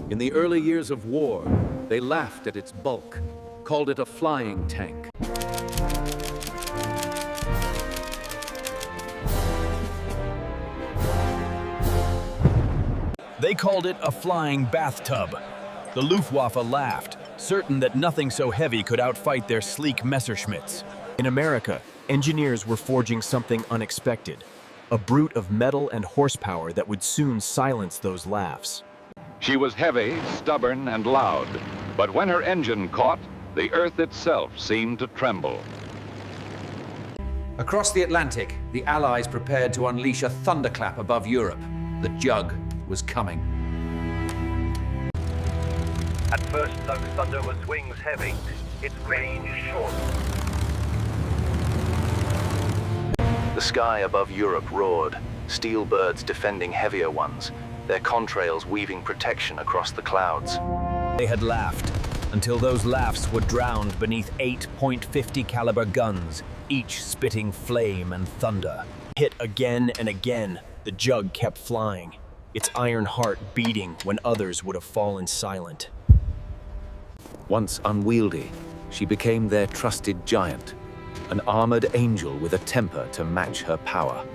In the early years of war, they laughed at its bulk, called it a flying tank. They called it a flying bathtub. The Luftwaffe laughed, certain that nothing so heavy could outfight their sleek Messerschmitts. In America, engineers were forging something unexpected, a brute of metal and horsepower that would soon silence those laughs. She was heavy, stubborn, and loud, but when her engine caught, the earth itself seemed to tremble. Across the Atlantic, the Allies prepared to unleash a thunderclap above Europe. The Jug was coming. At first, the Thunder was wings heavy, its range short. The sky above Europe roared, steel birds defending heavier ones, their contrails weaving protection across the clouds. They had laughed, until those laughs were drowned beneath 8.50 caliber guns, each spitting flame and thunder. Hit again and again, the Jug kept flying, its iron heart beating when others would have fallen silent. Once unwieldy, she became their trusted giant, an armored angel with a temper to match her power.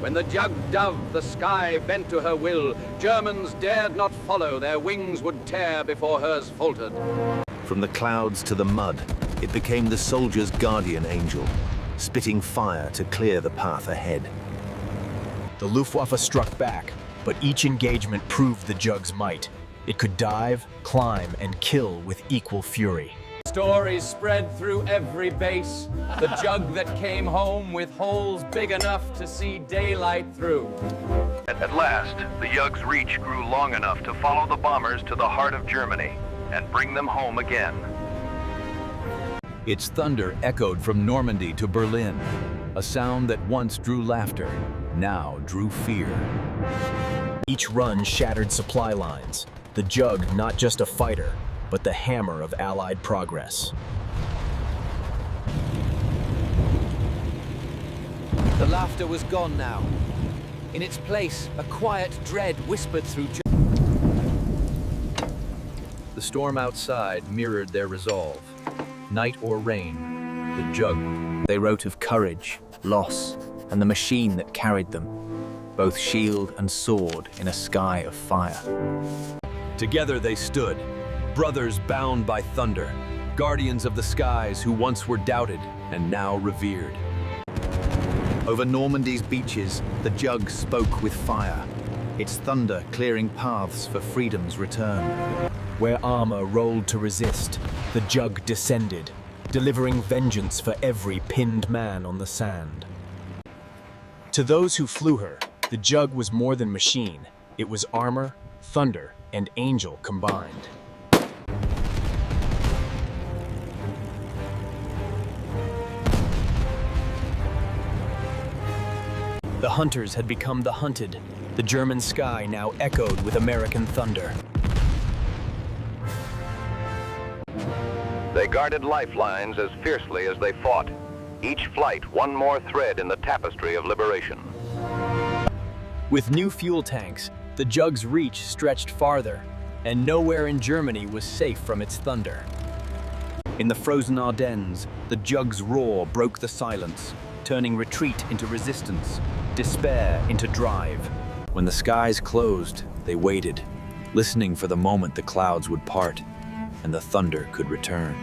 When the Jug dove the sky bent to her will, Germans dared not follow, their wings would tear before hers faltered. From the clouds to the mud, it became the soldier's guardian angel, spitting fire to clear the path ahead. The Luftwaffe struck back, but each engagement proved the Jug's might. It could dive, climb, and kill with equal fury. Stories spread through every base, the Jug that came home with holes big enough to see daylight through. At last, the Jug's reach grew long enough to follow the bombers to the heart of Germany and bring them home again. Its thunder echoed from Normandy to Berlin, a sound that once drew laughter, now drew fear. Each run shattered supply lines, the Jug not just a fighter, but the hammer of Allied progress. The laughter was gone now. In its place, a quiet dread whispered through. The storm outside mirrored their resolve. Night or rain, the Jug. They wrote of courage, loss, and the machine that carried them, both shield and sword in a sky of fire. Together they stood, brothers bound by thunder, guardians of the skies who once were doubted and now revered. Over Normandy's beaches, the Jug spoke with fire, its thunder clearing paths for freedom's return. Where armor rolled to resist, the Jug descended, delivering vengeance for every pinned man on the sand. To those who flew her, the Jug was more than machine. It was armor, thunder, and angel combined. The hunters had become the hunted. The German sky now echoed with American thunder. They guarded lifelines as fiercely as they fought, each flight one more thread in the tapestry of liberation. With new fuel tanks, the Jug's reach stretched farther, and nowhere in Germany was safe from its thunder. In the frozen Ardennes, the Jug's roar broke the silence, turning retreat into resistance, despair into drive. When the skies closed, they waited, listening for the moment the clouds would part and the thunder could return.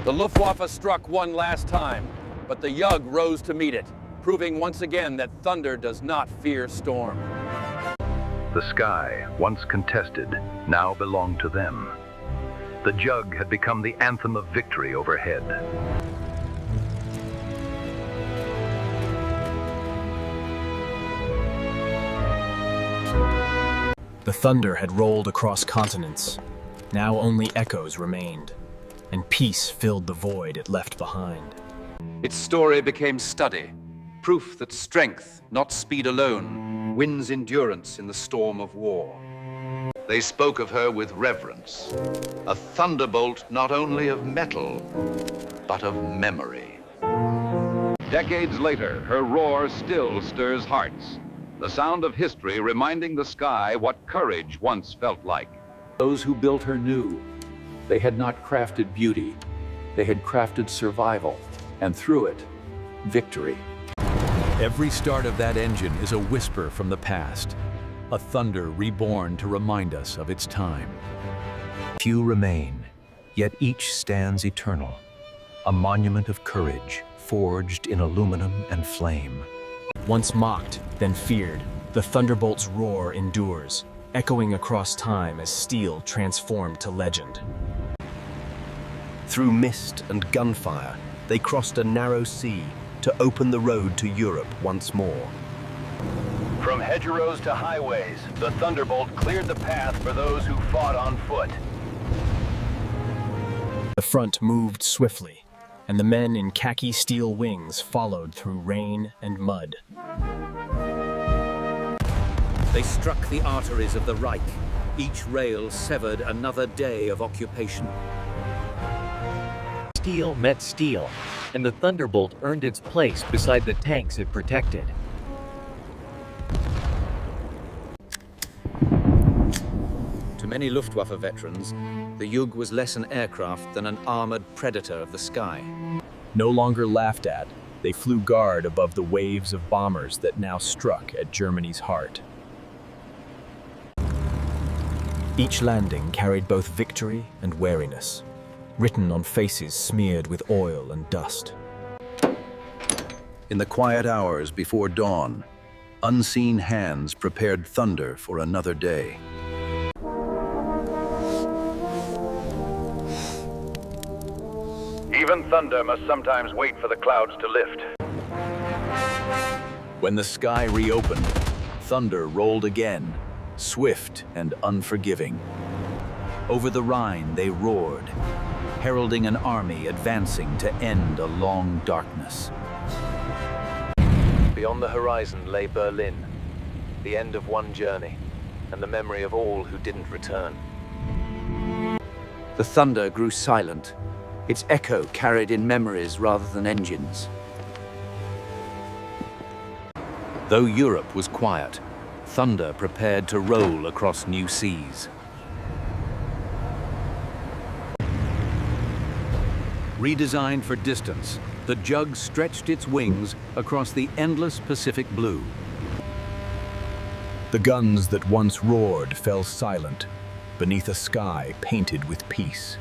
The Luftwaffe struck one last time, but the Jug rose to meet it, proving once again that thunder does not fear storm. The sky, once contested, now belonged to them. The Jug had become the anthem of victory overhead. The thunder had rolled across continents. Now only echoes remained, and peace filled the void it left behind. Its story became study, proof that strength, not speed alone, wins endurance in the storm of war. They spoke of her with reverence, a thunderbolt not only of metal, but of memory. Decades later, her roar still stirs hearts. The sound of history reminding the sky what courage once felt like. Those who built her knew they had not crafted beauty, they had crafted survival, and through it, victory. Every start of that engine is a whisper from the past, a thunder reborn to remind us of its time. Few remain, yet each stands eternal, a monument of courage forged in aluminum and flame. Once mocked, then feared, the Thunderbolt's roar endures, echoing across time as steel transformed to legend. Through mist and gunfire, they crossed a narrow sea to open the road to Europe once more. From hedgerows to highways, the Thunderbolt cleared the path for those who fought on foot. The front moved swiftly, and the men in khaki steel wings followed through rain and mud. They struck the arteries of the Reich. Each rail severed another day of occupation. Steel met steel, and the Thunderbolt earned its place beside the tanks it protected. To many Luftwaffe veterans, the Jug was less an aircraft than an armored predator of the sky. No longer laughed at, they flew guard above the waves of bombers that now struck at Germany's heart. Each landing carried both victory and wariness, written on faces smeared with oil and dust. In the quiet hours before dawn, unseen hands prepared thunder for another day. Even thunder must sometimes wait for the clouds to lift. When the sky reopened, thunder rolled again, swift and unforgiving. Over the Rhine they roared, heralding an army advancing to end a long darkness. Beyond the horizon lay Berlin, the end of one journey, and the memory of all who didn't return. The thunder grew silent, its echo carried in memories rather than engines. Though Europe was quiet, thunder prepared to roll across new seas. Redesigned for distance, the Jug stretched its wings across the endless Pacific blue. The guns that once roared fell silent beneath a sky painted with peace.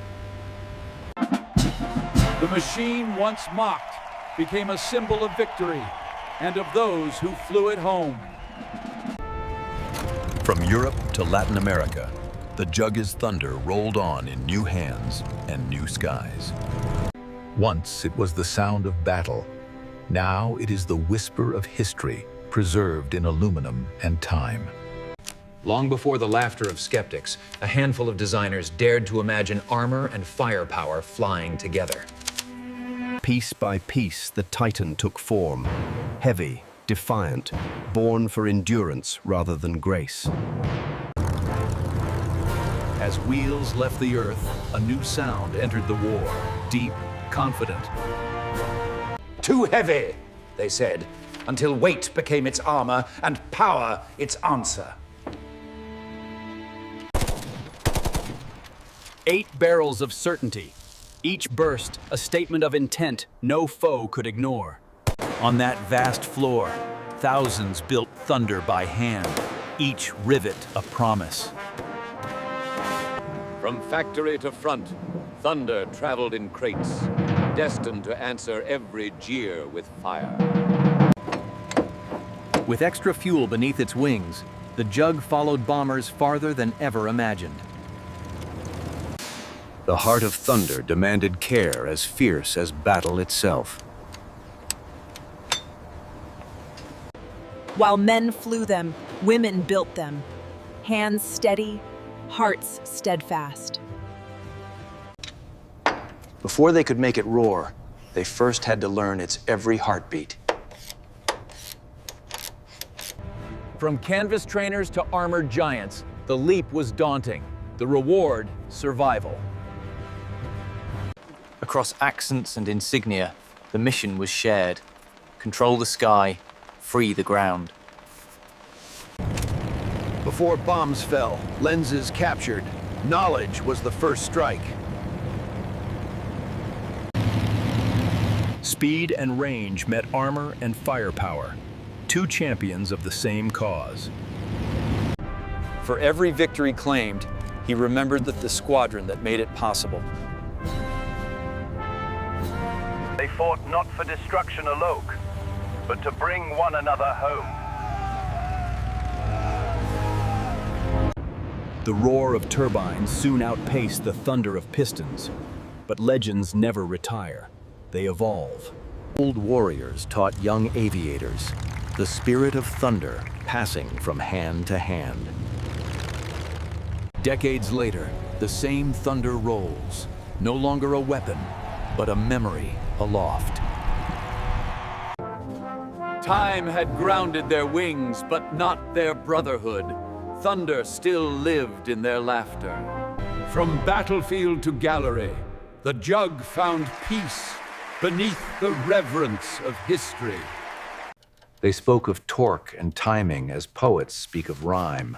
The machine once mocked became a symbol of victory and of those who flew it home. From Europe to Latin America, the Jug's thunder rolled on in new hands and new skies. Once it was the sound of battle. Now it is the whisper of history, preserved in aluminum and time. Long before the laughter of skeptics, a handful of designers dared to imagine armor and firepower flying together. Piece by piece, the Titan took form, heavy, defiant, born for endurance rather than grace. As wheels left the earth, a new sound entered the war, deep, confident. Too heavy, they said, until weight became its armor and power its answer. 8 barrels of certainty. Each burst, a statement of intent no foe could ignore. On that vast floor, thousands built thunder by hand, each rivet a promise. From factory to front, thunder traveled in crates, destined to answer every jeer with fire. With extra fuel beneath its wings, the Jug followed bombers farther than ever imagined. The heart of thunder demanded care as fierce as battle itself. While men flew them, women built them. Hands steady, hearts steadfast. Before they could make it roar, they first had to learn its every heartbeat. From canvas trainers to armored giants, the leap was daunting. The reward, survival. Across accents and insignia, the mission was shared. Control the sky, free the ground. Before bombs fell, lenses captured, knowledge was the first strike. Speed and range met armor and firepower, two champions of the same cause. For every victory claimed, he remembered the squadron that made it possible. They fought not for destruction alone, but to bring one another home. The roar of turbines soon outpaced the thunder of pistons, but legends never retire. They evolve. Old warriors taught young aviators the spirit of thunder passing from hand to hand. Decades later, the same thunder rolls, no longer a weapon, but a memory aloft. Time had grounded their wings, but not their brotherhood. Thunder still lived in their laughter. From battlefield to gallery, the Jug found peace beneath the reverence of history. They spoke of torque and timing as poets speak of rhyme,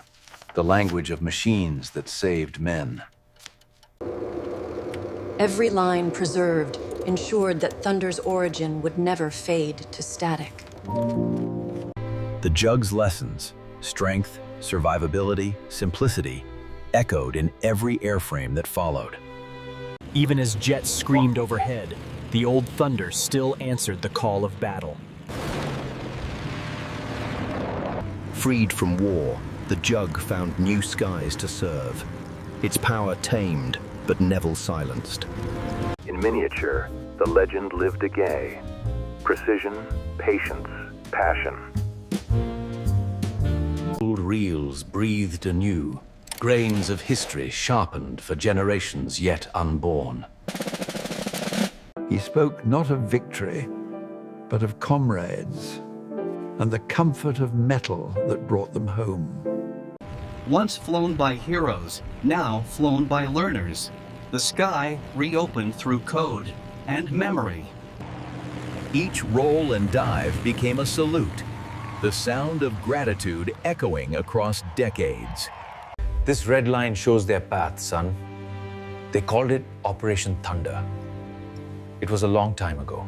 the language of machines that saved men. Every line preserved ensured that Thunder's origin would never fade to static. The Jug's lessons, strength, survivability, simplicity, echoed in every airframe that followed. Even as jets screamed overhead, the old Thunder still answered the call of battle. Freed from war, the Jug found new skies to serve. Its power tamed, but never silenced. In miniature, the legend lived again. Precision, patience, passion. Old reels breathed anew, grains of history sharpened for generations yet unborn. He spoke not of victory, but of comrades, and the comfort of metal that brought them home. Once flown by heroes, now flown by learners. The sky reopened through code and memory. Each roll and dive became a salute, the sound of gratitude echoing across decades. This red line shows their path, son. They called it Operation Thunder. It was a long time ago.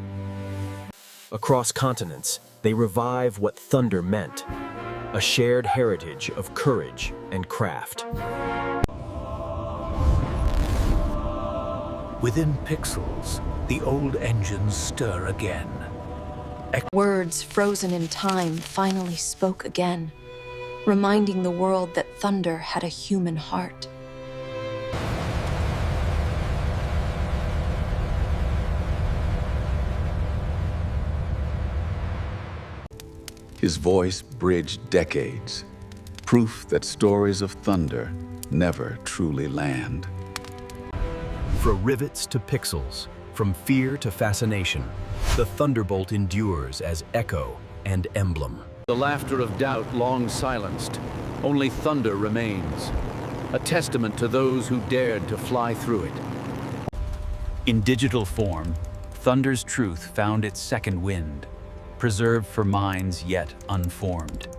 Across continents, they revive what thunder meant, a shared heritage of courage and craft. Within pixels, the old engines stir again. Words frozen in time finally spoke again, reminding the world that Thunder had a human heart. His voice bridged decades, proof that stories of thunder never truly land. From rivets to pixels, from fear to fascination, the Thunderbolt endures as echo and emblem. The laughter of doubt long silenced, only thunder remains, a testament to those who dared to fly through it. In digital form, Thunder's truth found its second wind, preserved for minds yet unformed.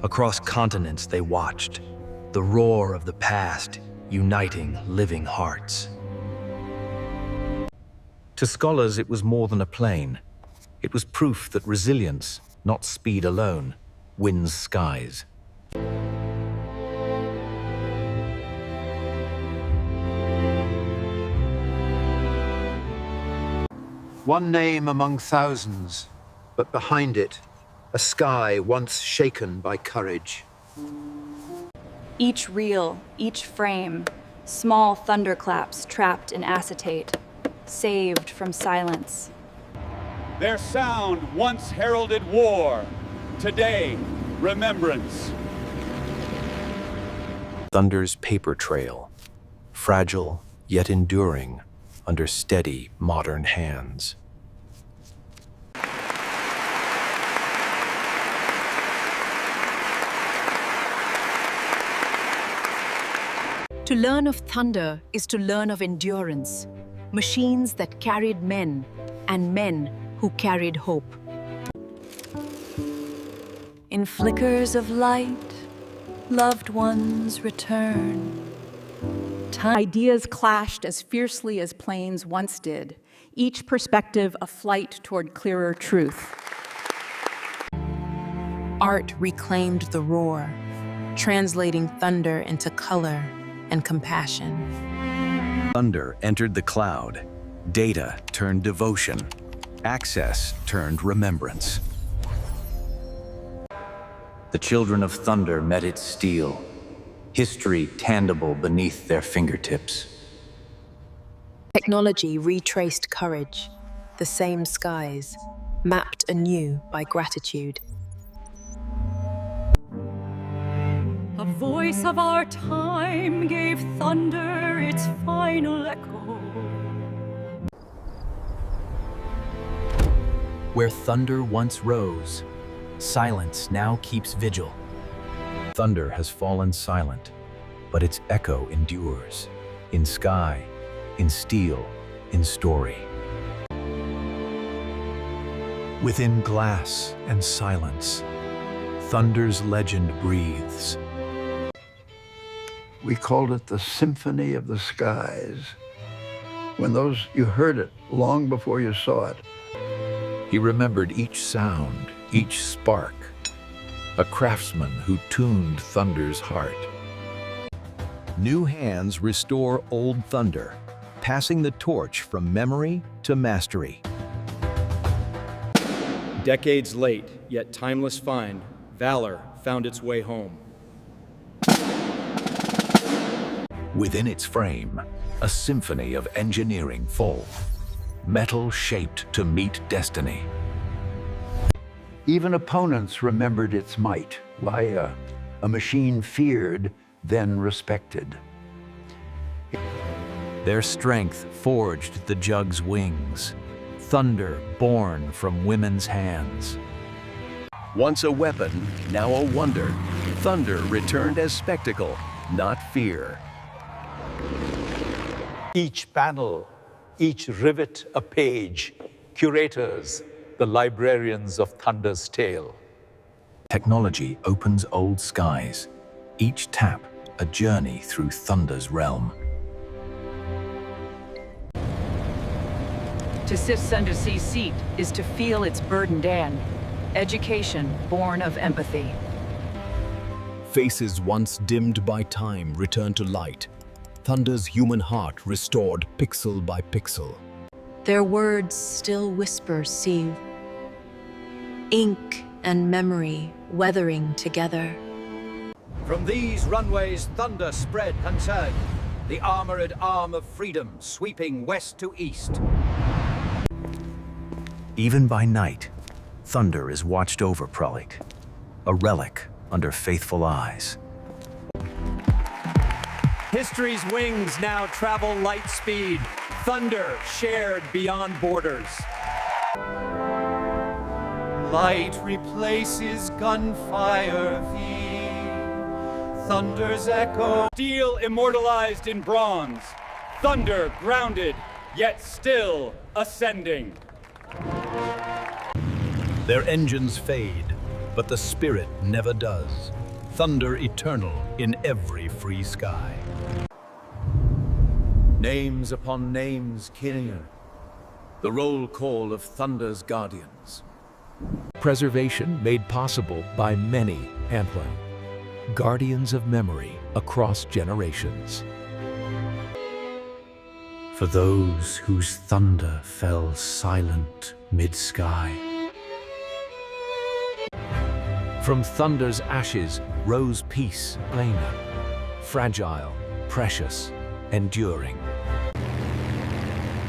Across continents they watched, the roar of the past uniting living hearts. To scholars, it was more than a plane. It was proof that resilience, not speed alone, wins skies. One name among thousands, but behind it, a sky once shaken by courage. Each reel, each frame, small thunderclaps trapped in acetate, saved from silence. Their sound once heralded war, today, remembrance. Thunder's paper trail, fragile yet enduring under steady modern hands. To learn of thunder is to learn of endurance, machines that carried men, and men who carried hope. In flickers of light, Loved ones return. Ideas clashed as fiercely as planes once did, each perspective a flight toward clearer truth. Art reclaimed the roar, translating thunder into color and compassion. Thunder entered the cloud. Data turned devotion. Access turned remembrance. The children of thunder met its steel, history tangible beneath their fingertips. Technology retraced courage, the same skies, mapped anew by gratitude. A voice of our time gave thunder its final echo. Where thunder once rose, silence now keeps vigil. Thunder has fallen silent, but its echo endures, in sky, in steel, in story. Within glass and silence, thunder's legend breathes. We called it the Symphony of the Skies. When you heard it long before you saw it. He remembered each sound, each spark, a craftsman who tuned thunder's heart. New hands restore old thunder, passing the torch from memory to mastery. Decades late, yet timeless find, valor found its way home. Within its frame, a symphony of engineering full, metal shaped to meet destiny. Even opponents remembered its might. Why, a machine feared, then respected. Their strength forged the Jug's wings, thunder born from women's hands. Once a weapon, now a wonder, thunder returned as spectacle, not fear. Each panel, each rivet a page, curators, the librarians of thunder's tale. Technology opens old skies, each tap a journey through thunder's realm. To sit undersea seat is to feel its burdened end. Education born of empathy. Faces once dimmed by time return to light. Thunder's human heart restored pixel by pixel. Their words still whisper sea. Ink and memory weathering together. From these runways thunder spread unturned, the armored arm of freedom sweeping west to east. Even by night, thunder is watched over Pralik, a relic under faithful eyes. History's wings now travel light speed, thunder shared beyond borders. Light replaces gunfire, thunder's echo. Steel immortalized in bronze, thunder grounded, yet still ascending. Their engines fade, but the spirit never does. Thunder eternal in every free sky. Names upon names killing. The roll call of Thunder's guardians. Preservation made possible by many Antler, guardians of memory across generations. For those whose thunder fell silent mid-sky. From thunder's ashes rose peace, plainer, fragile, precious, enduring.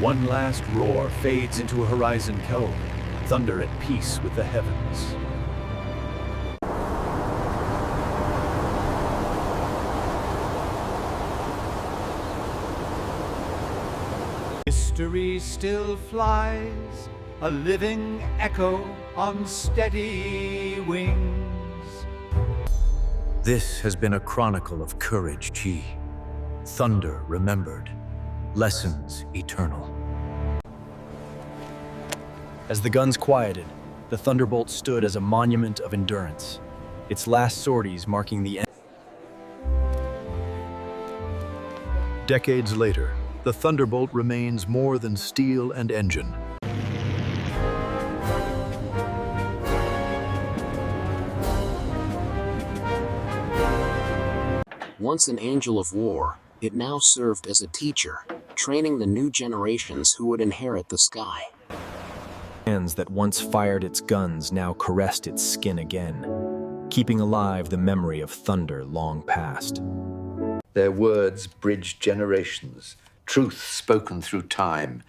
One last roar fades into a horizon cold, thunder at peace with the heavens. History still flies, a living echo on steady wings. This has been a chronicle of courage, Chi. Thunder remembered, lessons eternal. As the guns quieted, the Thunderbolt stood as a monument of endurance, its last sorties marking the end. Decades later, the Thunderbolt remains more than steel and engine. Once an angel of war, it now served as a teacher, training the new generations who would inherit the sky. Hands that once fired its guns now caressed its skin again, keeping alive the memory of thunder long past. Their words bridged generations, truth spoken through time,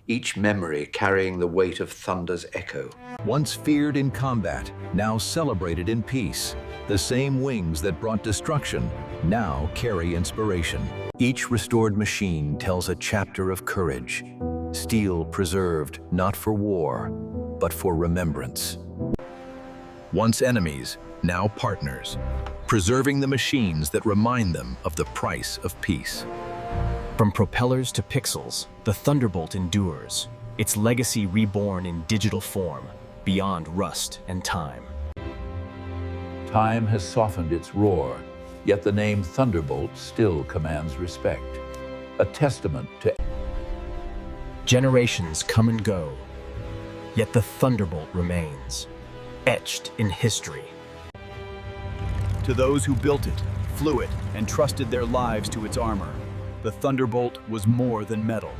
each memory carrying the weight of thunder's echo. Once feared in combat, now celebrated in peace. The same wings that brought destruction now carry inspiration. Each restored machine tells a chapter of courage. Steel preserved not for war, but for remembrance. Once enemies, now partners, preserving the machines that remind them of the price of peace. From propellers to pixels, the Thunderbolt endures, its legacy reborn in digital form, beyond rust and time. Time has softened its roar, yet the name Thunderbolt still commands respect. A testament to Generations come and go, yet the Thunderbolt remains, etched in history. To those who built it, flew it, and trusted their lives to its armor, the Thunderbolt was more than metal.